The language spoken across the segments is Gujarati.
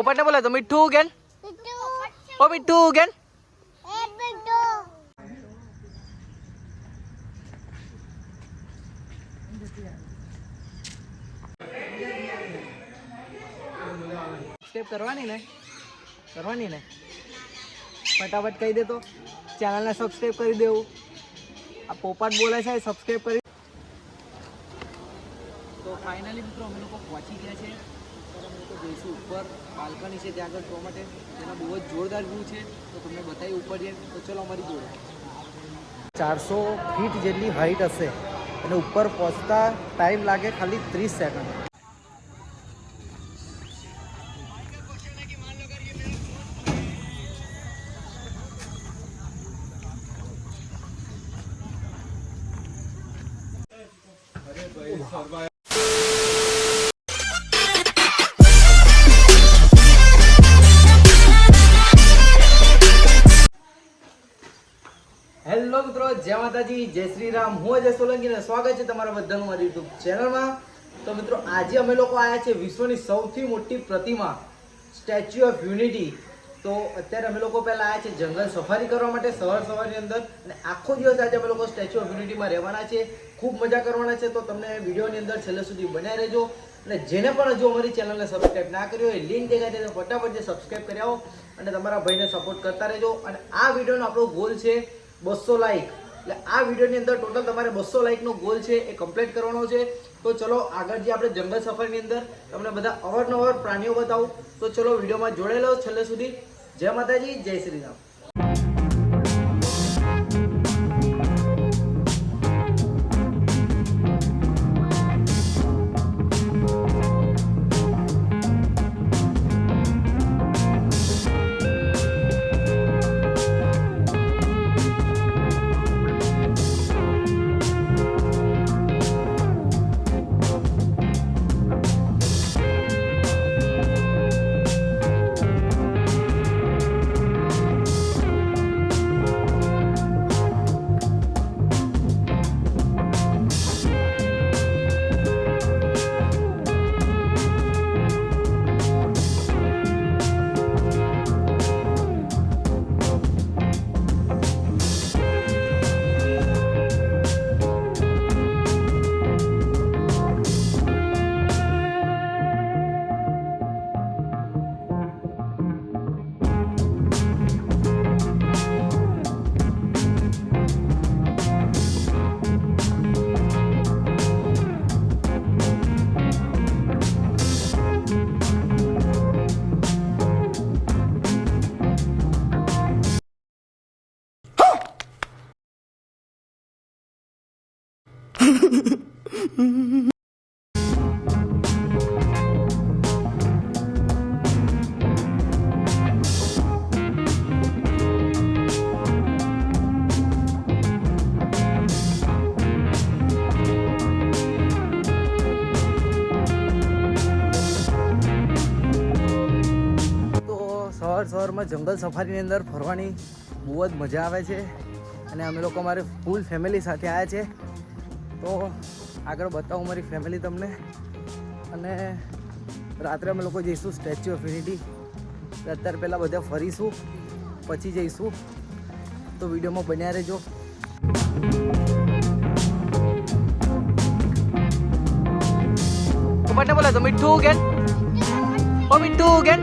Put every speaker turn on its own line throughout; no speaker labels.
પોપટને બોલે તો મીઠું કેન ઓ મીઠું કેન સબસ્ક્રાઇબ કરવાની ને ફટાફટ કહી દે તો ચેનલને સબસ્ક્રાઇબ કરી દેવું. આ પોપટ બોલે છે સબસ્ક્રાઇબ કરી. તો ફાઇનલી મિત્રો અમે લોકો પહોંચી ગયા છે. અમે લોકો જઈશું ઉપર. બાલ્કની છે ત્યાં આગળ જોવા માટે. તેના બહુ જ જોરદાર વ્યૂ છે. તો તમને બતાવી ઉપર જઈએ. તો ચલો અમારી જોડે. 400 ફીટ જેટલી હાઈટ હશે અને ઉપર પહોંચતા ટાઈમ લાગે ખાલી 30 સેકન્ડ. હેલો મિત્રો, જય માતાજી, જય શ્રી રામ. હું અજય સોલંકી અને સ્વાગત છે તમારા બધાનું મારી યુટ્યુબ ચેનલમાં. તો મિત્રો આજે અમે લોકો આવ્યા છે વિશ્વની સૌથી મોટી પ્રતિમા સ્ટેચ્યુ ઓફ યુનિટી. તો અત્યારે અમે લોકો પહેલાં આવ્યા છે જંગલ સફારી કરવા માટે સવારની અંદર, અને આખો દિવસ આજે અમે લોકો સ્ટેચ્યુ ઓફ યુનિટીમાં રહેવાના છે. ખૂબ મજા કરવાના છે. તો તમને વિડીયોની અંદર છેલ્લે સુધી બન્યા રહેજો. અને જેને પણ હજુ અમારી ચેનલને સબસ્ક્રાઈબ ના કર્યો હોય લિંક દેખાય છે ફટાફટ જે સબસ્ક્રાઈબ કરી આવો અને તમારા ભાઈને સપોર્ટ કરતા રહેજો. અને આ વિડીયોનો આપણો ગોલ છે 200 લાઈક. એટલે આ વિડીયોની અંદર ટોટલ તમારે 200 લાઈકનો ગોલ છે એ કમ્પ્લીટ કરવાનો છે. તો ચલો આગળ જે આપણે જંગલ સફારીની અંદર તમને બધા અવારનવાર પ્રાણીઓ બતાવું. તો ચલો વિડીયોમાં જોડાયેલો છેલ્લે સુધી. જય માતાજી, જય શ્રી રામ. સવારમાં જંગલ સફારીની અંદર ફરવાની બહુ જ મજા આવે છે. અને અમે લોકો અમારી ફૂલ ફેમિલી સાથે આવ્યા છે. તો આગળ બતાવું મારી ફેમિલી તમને. અને રાત્રે અમે લોકો જઈશું સ્ટેચ્યુ ઓફ યુનિટી. અત્યારે પહેલાં બધા ફરીશું પછી જઈશું. તો વિડીયોમાં બન્યા રહેજો. પોપટને બોલે તો મીઠું કેન ઓ મીઠું કેન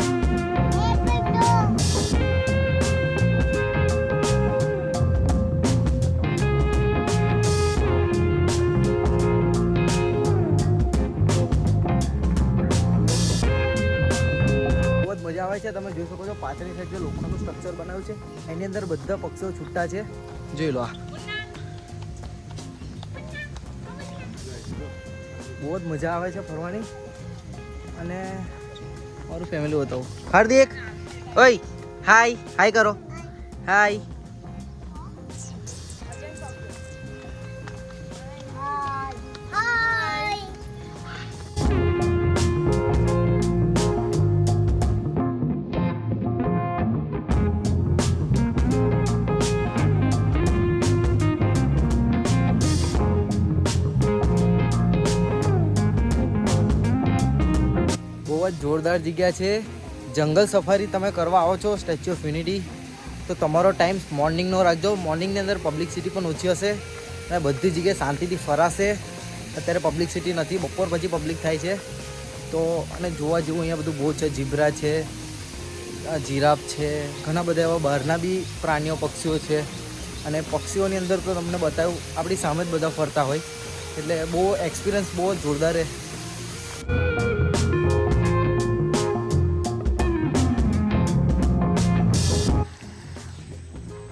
મજા આવે છે. તમે જોઈ શકો છો પાછળની સાઈડ જે લોખંડનું સ્ટ્રક્ચર બનાવ્યું છે એની અંદર બધા પક્ષીઓ છૂટા છે. જોઈ લો, આ બહુ જ મજા આવે છે ફરવાની. અને મારું ફેમિલી બતાવું. હાર્દિક, ઓય હાય કરો, હાય. બહુ જ જોરદાર જગ્યા છે. જંગલ સફારી તમે કરવા આવો છો સ્ટેચ્યુ ઓફ યુનિટી, તો તમારો ટાઈમ મોર્નિંગનો રાખજો. મોર્નિંગની અંદર પબ્લિસિટી પણ ઓછી હશે અને બધી જગ્યાએ શાંતિથી ફરાશે. અત્યારે પબ્લિસિટી નથી, બપોર પછી પબ્લિક થાય છે. તો અને જોવા જેવું અહીંયા બધું બહુ છે. જીબ્રા છે, જીરાફ છે, ઘણા બધા એવા બહારના બી પ્રાણીઓ પક્ષીઓ છે. અને પક્ષીઓની અંદર તો તમને બતાવ્યું આપણી સામે જ બધા ફરતા હોય, એટલે બહુ એક્સપિરિયન્સ બહુ જોરદાર છે.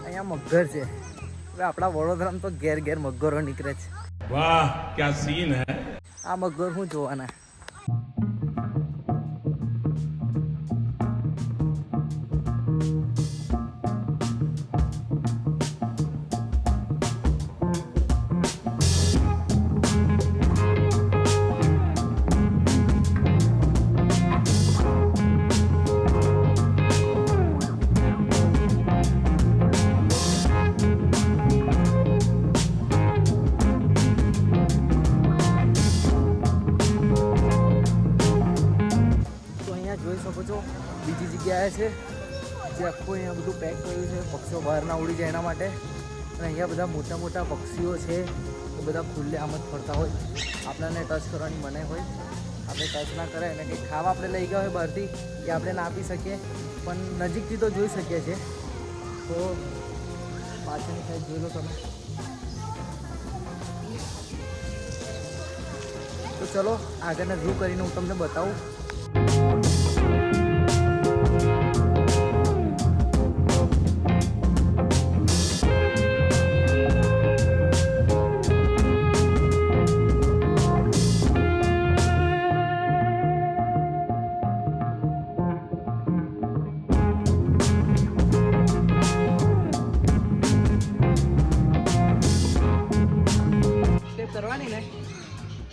અહીંયા મગર છે. હવે આપણા વડોદરામાં તો ઘેર ઘેર મગરો નીકળે છે.
વાહ ક્યા સીન હે.
આ મગર શું જોવાના. જોઈ શકો છો બીજી જગ્યાએ છે જે આખું અહીંયા બધું પેક કર્યું છે પક્ષીઓ બહાર ના ઉડી જાય એના માટે. અને અહીંયા બધા મોટા મોટા પક્ષીઓ છે એ બધા ખુલ્લે આમ જ ફરતા હોય. આપણને ટચ કરવાની મનાઈ હોય, આપણે ટચ ના કરે. અને કંઈક ખાવા આપણે લઈ ગયા હોય બહારથી એ આપણે ના આપી શકીએ, પણ નજીકથી તો જોઈ શકીએ છીએ. તો પાછળની સાઈડ જોઈ લો તમે. તો ચલો આગળના વ્યૂ કરીને હું તમને બતાવું.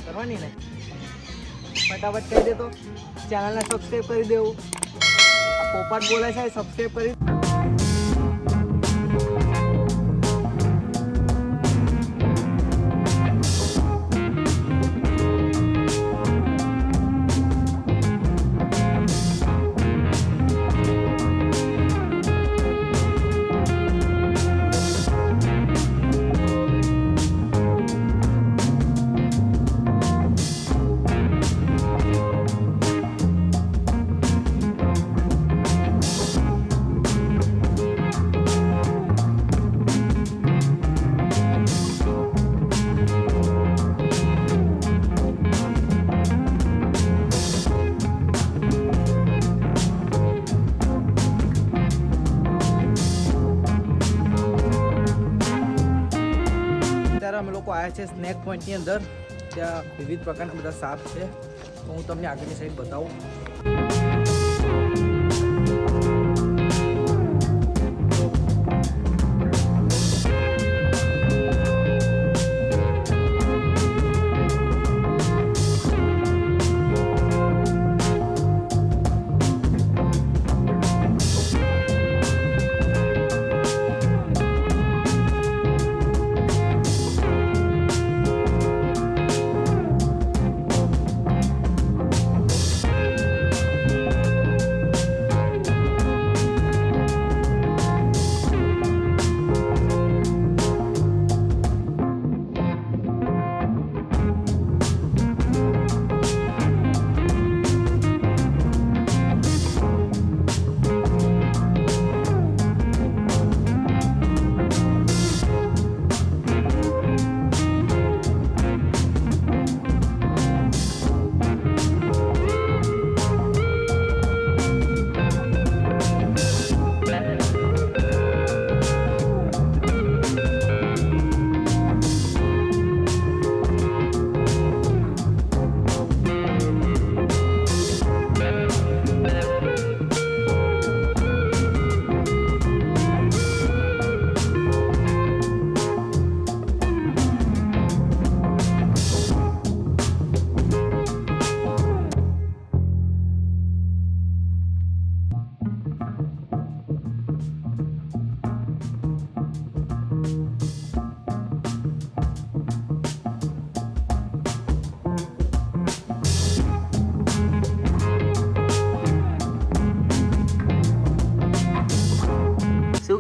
કરવાની ને ફટાફટ કહી દે તો ચેનલને સબસ્ક્રાઈબ કરી દેવું. આ પોપટ બોલે છે સબસ્ક્રાઈબ કરી. અમે લોકો આવ્યા છે સ્નેક પોઈન્ટની અંદર. ત્યાં વિવિધ પ્રકારના બધા સાપ છે, તો હું તમને આગળની સાઈડ બતાવું.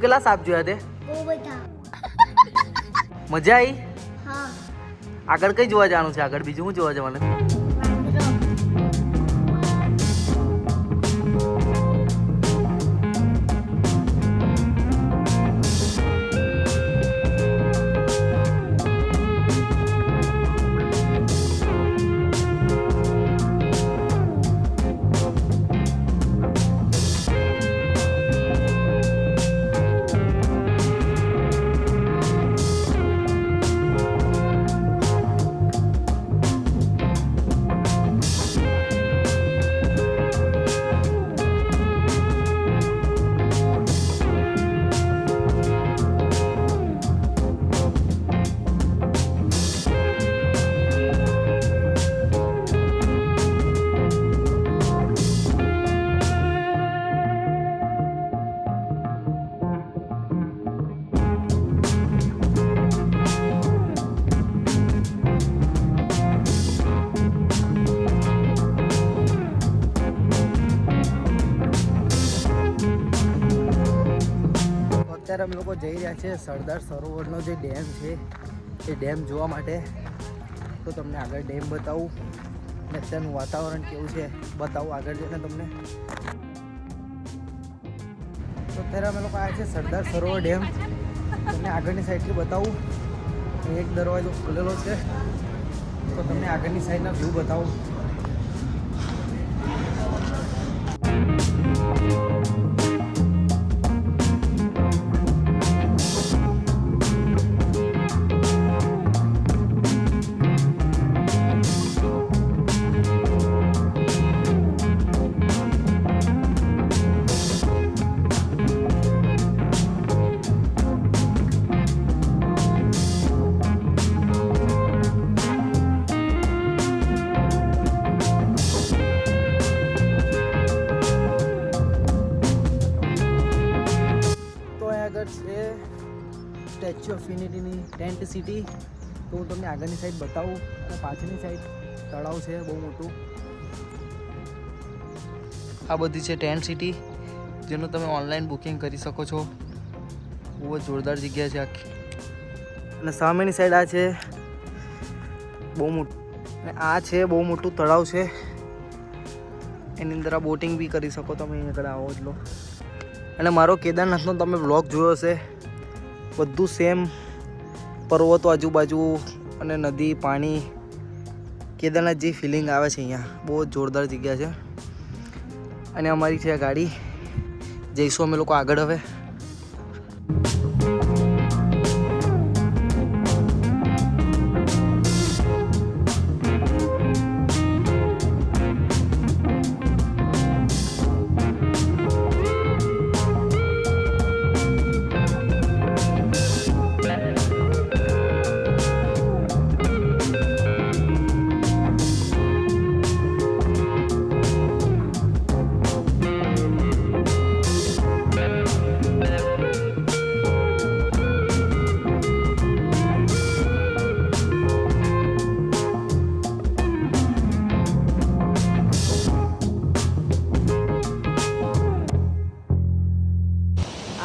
કેટલા સાપ જોયા તે?
બહુ બધા.
મજા આવી?
હા.
આગળ કઈ જોવા જવાનું છે? આગળ બીજું શું જોવા જવાનું?
વાંદરો.
અત્યારે અમે લોકો જઈ રહ્યા છીએ સરદાર સરોવરનો જે ડેમ છે એ ડેમ જોવા માટે. તો તમને આગળ ડેમ બતાવું અને અત્યારનું વાતાવરણ કેવું છે બતાવું આગળ જઈને તમને. તો અત્યારે અમે લોકો આવ્યા છે સરદાર સરોવર ડેમ. તમને આગળની સાઈડથી બતાવું. એક દરવાજો ખુલેલો છે તો તમને આગળની સાઈડના વ્યૂ બતાવું. છે સ્ટેચ્યુ ઓફ યુનિટીની ટેન્ટ સિટી. તો હું તમને આગળની સાઈડ બતાવું અને પાછળની સાઈડ તળાવ છે બહુ મોટું. આ બધી છે ટેન્ટ સિટી જેનું તમે ઓનલાઈન બુકિંગ કરી શકો છો. બહુ જ જોરદાર જગ્યા છે આખી. અને સામેની સાઈડ આ છે બહુ મોટું અને આ છે બહુ મોટું તળાવ છે. એની અંદર આ બોટિંગ બી કરી શકો તમે અહીંયા આગળ આવો એટલો. અને મારો કેદારનાથનો તમે વ્લોગ જોયો હશે, બધું સેમ પર્વતો આજુબાજુ અને નદી પાણી. કેદારનાથ જે ફિલિંગ આવે છે અહીંયા બહુ જ જોરદાર જગ્યા છે. અને અમારી છે ગાડી, જઈશું અમે લોકો આગળ હવે.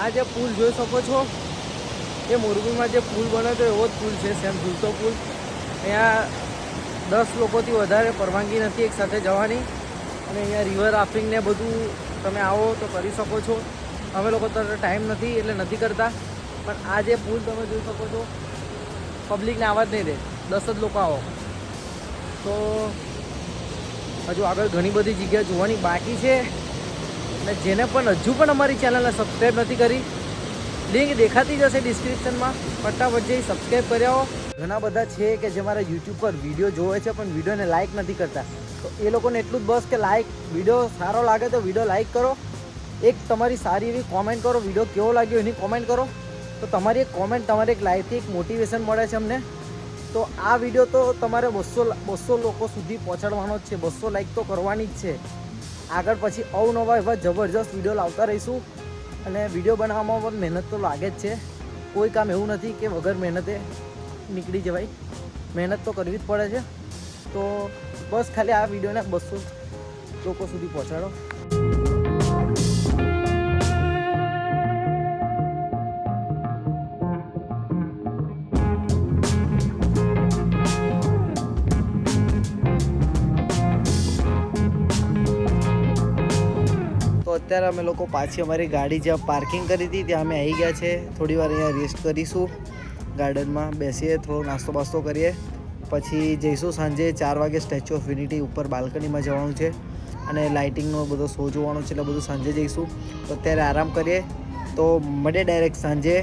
આ જે પુલ જોઈ શકો છો એ મોરબીમાં જે પુલ બન્યો તો એવો જ પુલ છે, સેમ ઝૂલતો પુલ. અહીંયા 10 લોકોથી વધારે પરવાનગી નથી એક સાથે જવાની. અને અહીંયા રિવર રાફ્ટિંગ ને બધું તમે આવો તો કરી શકો છો. અમે લોકો તો ટાઈમ નથી એટલે નથી કરતા. પણ આ જે પુલ તમે જોઈ શકો છો પબ્લિકને આવવા જ નહીં દે, 10 જ લોકો આવો. તો હજુ આગળ ઘણી બધી જગ્યા જોવાની બાકી છે. અને જેને પણ હજુ પણ અમારી ચેનલને સબસ્ક્રાઈબ નથી કરી, લિંક દેખાતી જશે ડિસ્ક્રિપ્શનમાં, ફટાફટ જઈ સબસ્ક્રાઈબ કરી આવો. ઘણા બધા છે કે જે મારા યુટ્યુબ પર વિડીયો જોવે છે પણ વિડીયોને લાઇક નથી કરતા. તો એ લોકોને એટલું જ બસ કે લાઇક, વિડીયો સારો લાગે તો વિડીયો લાઇક કરો, એક તમારી સારી એવી કોમેન્ટ કરો, વિડીયો કેવો લાગ્યો એની કોમેન્ટ કરો. તો તમારી એક કોમેન્ટ, તમારી એક લાઇકથી એક મોટિવેશન મળે છે અમને. તો આ વિડીયો તો તમારે 200 લોકો સુધી પહોંચાડવાનો જ છે, 200 લાઇક તો કરવાની જ છે. આગળ પછી અવનવા એવા જબરજસ્ત વિડીયો લાવતા રહીશું. અને વિડીયો બનાવવામાં પણ મહેનત તો લાગે જ છે. કોઈ કામ એવું નથી કે વગર મહેનતે નીકળી જવાય, મહેનત તો કરવી જ પડે છે. તો બસ ખાલી આ વિડીયોને 200 લોકો સુધી પહોંચાડો. અત્યારે અમે લોકો પાછી અમારી ગાડી જ્યાં પાર્કિંગ કરી હતી ત્યાં અમે આવી ગયા છે. થોડી વાર અહીંયા રેસ્ટ કરીશું, ગાર્ડનમાં બેસીએ, થોડો નાસ્તો બાસ્તો કરીએ, પછી જઈશું સાંજે 4 વાગે સ્ટેચ્યુ ઓફ યુનિટી ઉપર બાલ્કનીમાં જવાનું છે અને લાઇટિંગનો બધો શો જોવાનો છે, એટલે બધું સાંજે જઈશું. તો અત્યારે આરામ કરીએ, તો મળીએ ડાયરેક્ટ સાંજે.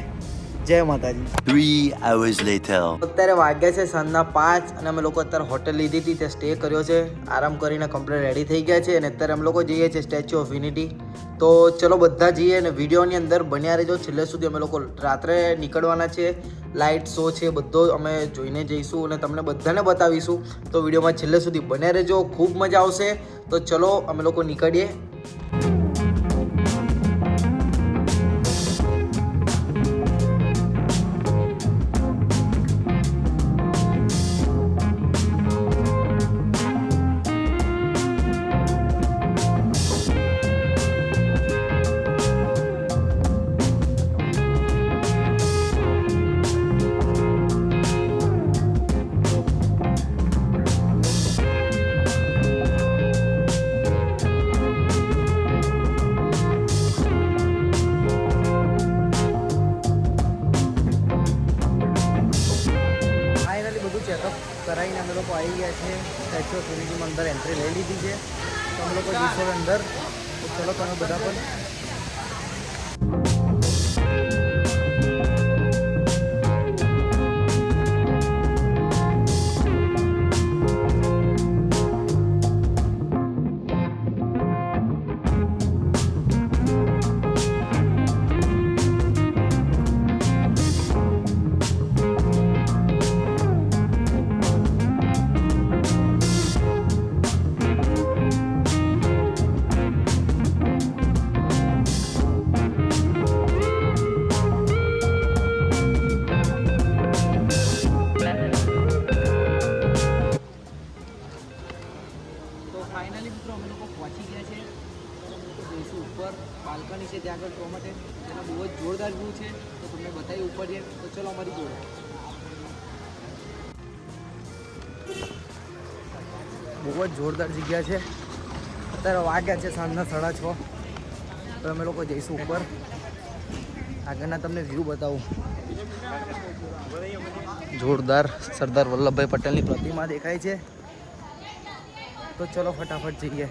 જય માતાજી.
3 hours later.
અત્યારે વાગ્યા છે સાંજના 5 અને અમે લોકો અત્યારે હોટલ લીધી હતી, ત્યાં સ્ટે કર્યો છે. આરામ કરીને કમ્પ્લીટ રેડી થઈ ગયા છે અને અત્યારે અમે લોકો જઈએ છીએ સ્ટેચ્યુ ઓફ યુનિટી. તો ચલો બધા જઈએ અને વિડીયોની અંદર બન્યા રહેજો છેલ્લે સુધી. અમે લોકો રાત્રે નીકળવાના છે, લાઇટ શો છે, બધો અમે જોઈને જઈશું અને તમને બધાને બતાવીશું. તો વિડીયોમાં છેલ્લે સુધી બન્યા રહેજો, ખૂબ મજા આવશે. તો ચલો અમે લોકો નીકળીએ. ચેકઅપ કરાવીને અમે લોકો આવી ગયા છે સ્ટેચ્યુ ઓફ યુનિટીમાં. અંદર એન્ટ્રી લઈ લીધી છે, તો અમે લોકો જઈશું અંદર. તો ચલો તમે બધા પણ. ફાઇનલી મિત્રો અમે લોકો પહોંચી ગયા છે. જઈશું ઉપર, બાલ્કની છે ત્યાં આગળ જોવા માટે. એનો બહુ જ જોરદાર વ્યૂ છે, તો તમને બતાવી ઉપર છે. તો ચલો અમારી જોડે. બહુ જ જોરદાર જગ્યા છે. અત્યારે વાગ્યા છે સાંજના 6:30. તો અમે લોકો જઈશું ઉપર, આગળના તમને વ્યૂ બતાવું. જોરદાર સરદાર વલ્લભભાઈ પટેલની પ્રતિમા દેખાય છે. તો ચલો ફટાફટ જઈએ.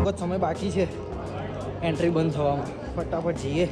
बहुत समय बाकी છે એન્ટ્રી બંધ થવામાં. ફટાફટ જઈએ.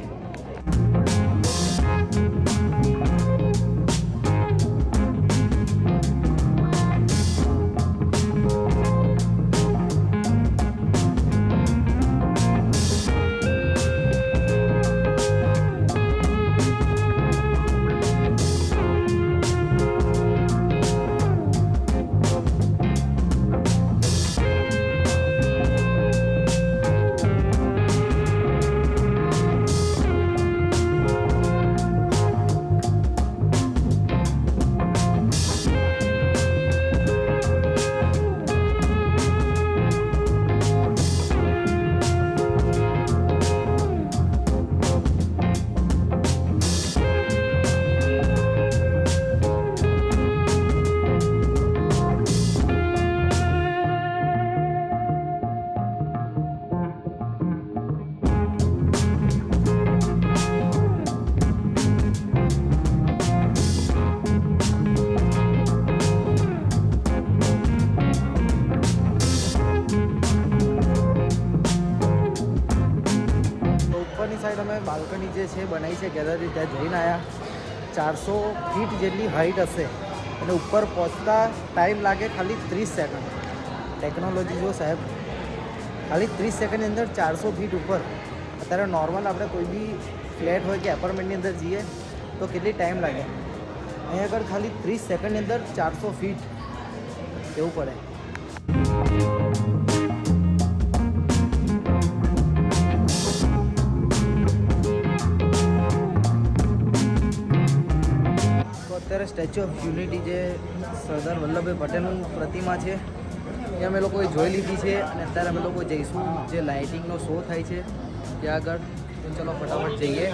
સાઈડ અમે બાલ્કની જે છે બનાવી છે ગેલેરી, ત્યાં જઈને આવ્યા. 400 ફીટ જેટલી હાઈટ હશે અને ઉપર પહોંચતા ટાઈમ લાગે ખાલી 30 સેકન્ડ. ટેકનોલોજી જો સાહેબ, ખાલી 30 સેકન્ડની અંદર 400 ફીટ ઉપર. અત્યારે નોર્મલ આપણે કોઈ બી ફ્લેટ હોય કે એપાર્ટમેન્ટની અંદર જઈએ તો કેટલી ટાઈમ લાગે, અહીંયા આગળ ખાલી 30 સેકન્ડની અંદર 400 ફીટ એવું પડે. અત્યારે સ્ટેચ્યુ ઓફ યુનિટી જે સરદાર વલ્લભભાઈ પટેલનું પ્રતિમા છે એ અમે લોકોએ જોઈ લીધી છે અને અત્યારે અમે લોકો જઈશું જે લાઇટિંગનો શો થાય છે ત્યાં આગળ. તો ચલો ફટાફટ જઈએ.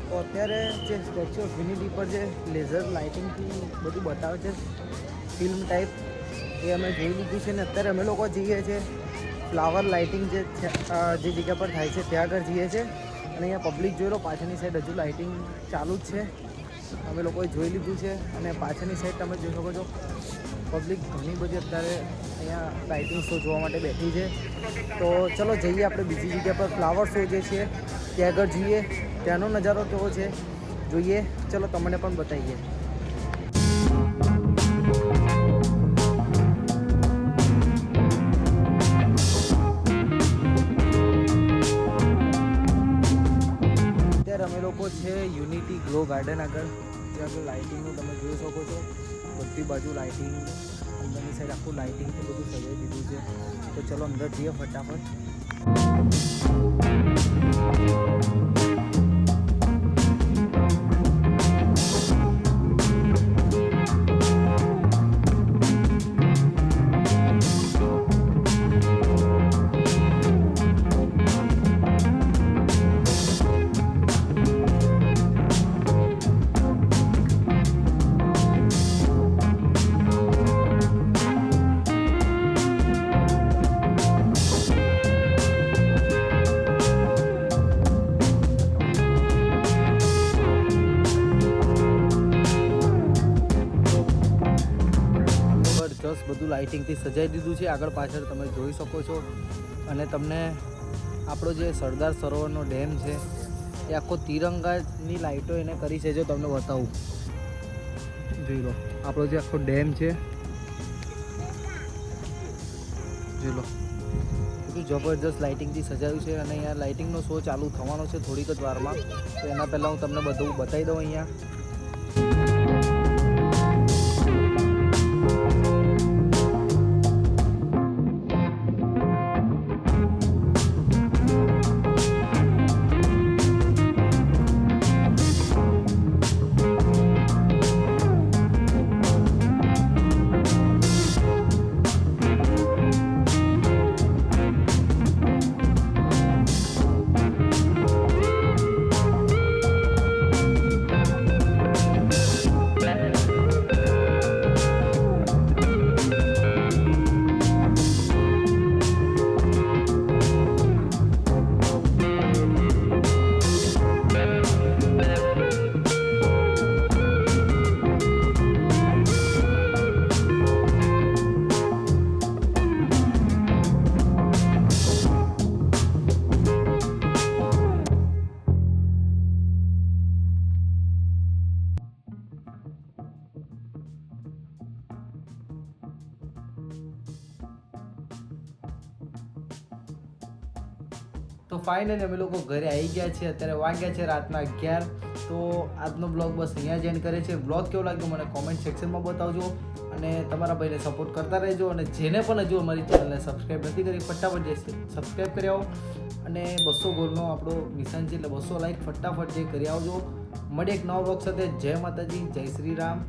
તો અત્યારે જે સ્ટેચ્યુ ઓફ યુનિટી પર જે લેઝર લાઇટિંગથી બધું બતાવે છે ફિલ્મ ટાઈપ એ અમે જોઈ લીધું છે. ને અત્યારે અમે લોકો જઈએ છીએ ફ્લાવર લાઇટિંગ જે જગ્યા પર થાય છે ત્યાં આગળ જઈએ છીએ. અને અહીંયા પબ્લિક જોઈ લો, પાછળની સાઈડ હજુ લાઇટિંગ ચાલુ જ છે. અમે લોકોએ જોઈ લીધું છે અને પાછળની સાઈડ તમે જોઈ શકો છો પબ્લિક ઘણી બધી અત્યારે અહીંયા લાઇટિંગ શો જોવા માટે બેઠી છે. તો ચલો જઈએ આપણે બીજી જગ્યા પર ફ્લાવર શો જે છે ત્યાં આગળ જઈએ, ત્યાંનો નજારો કેવો છે જોઈએ. ચલો તમને પણ બતાવીએ. અત્યારે અમે લોકો છે યુનિટી ગ્લો ગાર્ડન આગળ. ત્યાં આગળ લાઇટિંગનું તમે જોઈ શકો છો, બધી બાજુ લાઇટિંગ, અંદરની સાઈડ આખું લાઇટિંગથી બધું સજાવી દીધું છે. તો ચલો અંદર જઈએ ફટાફટ. બધું લાઇટિંગથી સજાવી દીધું છે આગળ પાછળ તમે જોઈ શકો છો. અને તમને આપણો જે સરદાર સરોવરનો ડેમ છે એ આખો તિરંગાની લાઇટો એને કરી છે. જો તમને બતાવું, જોઈ લો આપણો જે આખો ડેમ છે, જોઈ લો બધું જબરજસ્ત લાઇટિંગથી સજાવ્યું છે. અને અહીંયા લાઇટિંગનો શો ચાલુ થવાનો છે થોડીક જ વારમાં. તો એના પહેલાં હું તમને બધું બતાવી દઉં. અહીંયા તો ફાઇનલી અમે લોકો ઘરે આવી ગયા છે. અત્યારે વાગ્યા છે રાતના 11. તો આજનો બ્લોગ બસ અહીંયા જ એન્ડ કરે છે. બ્લોગ કેવો લાગ્યો મને કોમેન્ટ સેક્શનમાં બતાવજો અને તમારા ભાઈને સપોર્ટ કરતા રહેજો. અને જેને પણ હજુ અમારી ચેનલને સબસ્ક્રાઈબ નથી કરી ફટાફટ જે સબસ્ક્રાઈબ કરી આવો. અને 200 ગોલનો આપણો મિશન છે એટલે 200 લાઈક ફટાફટ જે કરી આવજો. મળીએ એક નવા બ્લોગ સાથે. જય માતાજી, જય શ્રી રામ.